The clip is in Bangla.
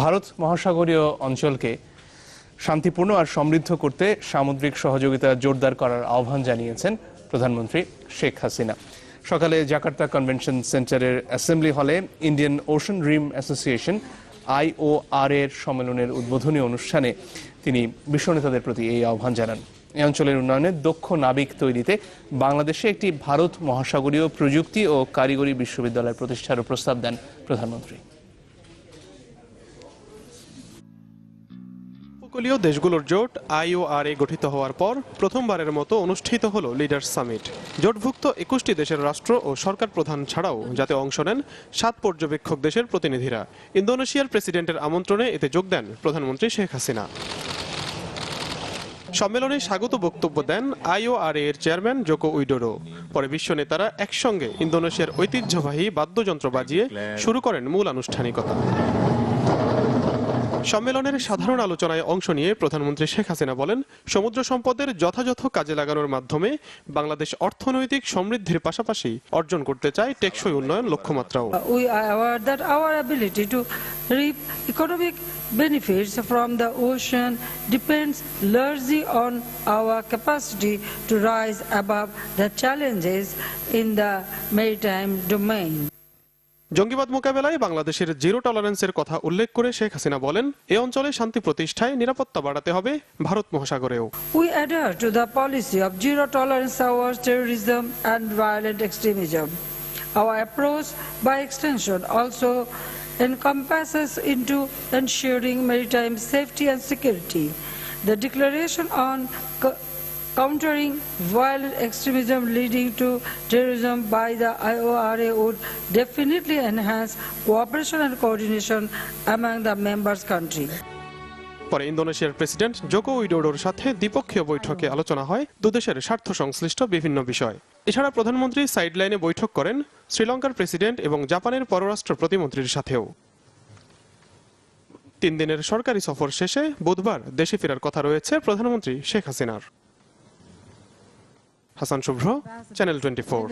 ভারত মহাসাগরীয় অঞ্চলকে শান্তিপূর্ণ আর সমৃদ্ধ করতে সামুদ্রিক সহযোগিতা জোরদার করার আহ্বান জানিয়েছেন প্রধানমন্ত্রী শেখ হাসিনা। সকালে জাকার্তা কনভেনশন সেন্টারের অ্যাসেম্বলি হলে ইন্ডিয়ান ওশান রিম অ্যাসোসিয়েশন IOR এর সম্মেলনের উদ্বোধনী অনুষ্ঠানে তিনি বিশ্ব নেতাদের প্রতি এই আহ্বান জানান। এই অঞ্চলের উন্নয়নে দক্ষ নাবিক তৈরিতে বাংলাদেশে একটি ভারত মহাসাগরীয় প্রযুক্তি ও কারিগরি বিশ্ববিদ্যালয় প্রতিষ্ঠারও প্রস্তাব দেন প্রধানমন্ত্রী। উপকূলীয় দেশগুলোর জোট IOR গঠিত হওয়ার পর প্রথমবারের মতো অনুষ্ঠিত হলো লিডার্স সামিট। জোটভুক্ত 21টি দেশের রাষ্ট্র ও সরকার প্রধান ছাড়াও যাতে অংশ নেন 7 পর্যবেক্ষক দেশের প্রতিনিধিরা। ইন্দোনেশিয়ার প্রেসিডেন্টের আমন্ত্রণে এতে যোগ দেন প্রধানমন্ত্রী শেখ হাসিনা। সম্মেলনে স্বাগত বক্তব্য দেন IOR এর চেয়ারম্যান জোকো উইডোডো। পরে বিশ্ব নেতারা একসঙ্গে ইন্দোনেশিয়ার ঐতিহ্যবাহী বাদ্যযন্ত্র বাজিয়ে শুরু করেন মূল আনুষ্ঠানিকতা। সম্মেলনের সাধারণ আলোচনায় অংশ নিয়ে প্রধানমন্ত্রী শেখ হাসিনা বলেন, সমুদ্র সম্পদের যথাযথ কাজে লাগানোর মাধ্যমে বাংলাদেশ অর্থনৈতিক সমৃদ্ধির পাশাপাশি অর্জন করতে চায় টেকসই উন্নয়ন লক্ষ্যমাত্রাও। We are aware that our ability to reap economic benefits from the ocean depends largely on our capacity to rise above the challenges in the maritime domain. জঙ্গিবাদ মোকাবেলায় বাংলাদেশের জিরো টলারেন্সের কথা উল্লেখ করে শেখ হাসিনা বলেন, এই অঞ্চলে শান্তি প্রতিষ্ঠায় নিরাপত্তা বাড়াতে হবে Bharat মহাসাগরেও। We adhere to the policy of zero tolerance towards terrorism and violent extremism. Our approach, by extension, also encompasses into ensuring maritime safety and security. The declaration on countering violent extremism leading to terrorism by the IOR would definitely enhance cooperation and coordination among the members countries. পরে ইন্দোনেশিয়ার প্রেসিডেন্ট জোকো উইডোডোর সাথে দ্বিপক্ষীয় বৈঠকে আলোচনা হয় দুদেশের স্বার্থ সংশ্লিষ্ট বিভিন্ন বিষয়। এছাড়া প্রধানমন্ত্রী সাইডলাইনে বৈঠক করেন শ্রীলঙ্কার প্রেসিডেন্ট এবং জাপানের পররাষ্ট্র প্রতিমন্ত্রীর সাথেও। 3 দিনের সরকারি সফর শেষে বুধবার দেশে ফেরার কথা রয়েছে প্রধানমন্ত্রী শেখ হাসিনার। হাসান শুভ্র, চ্যানেল 24।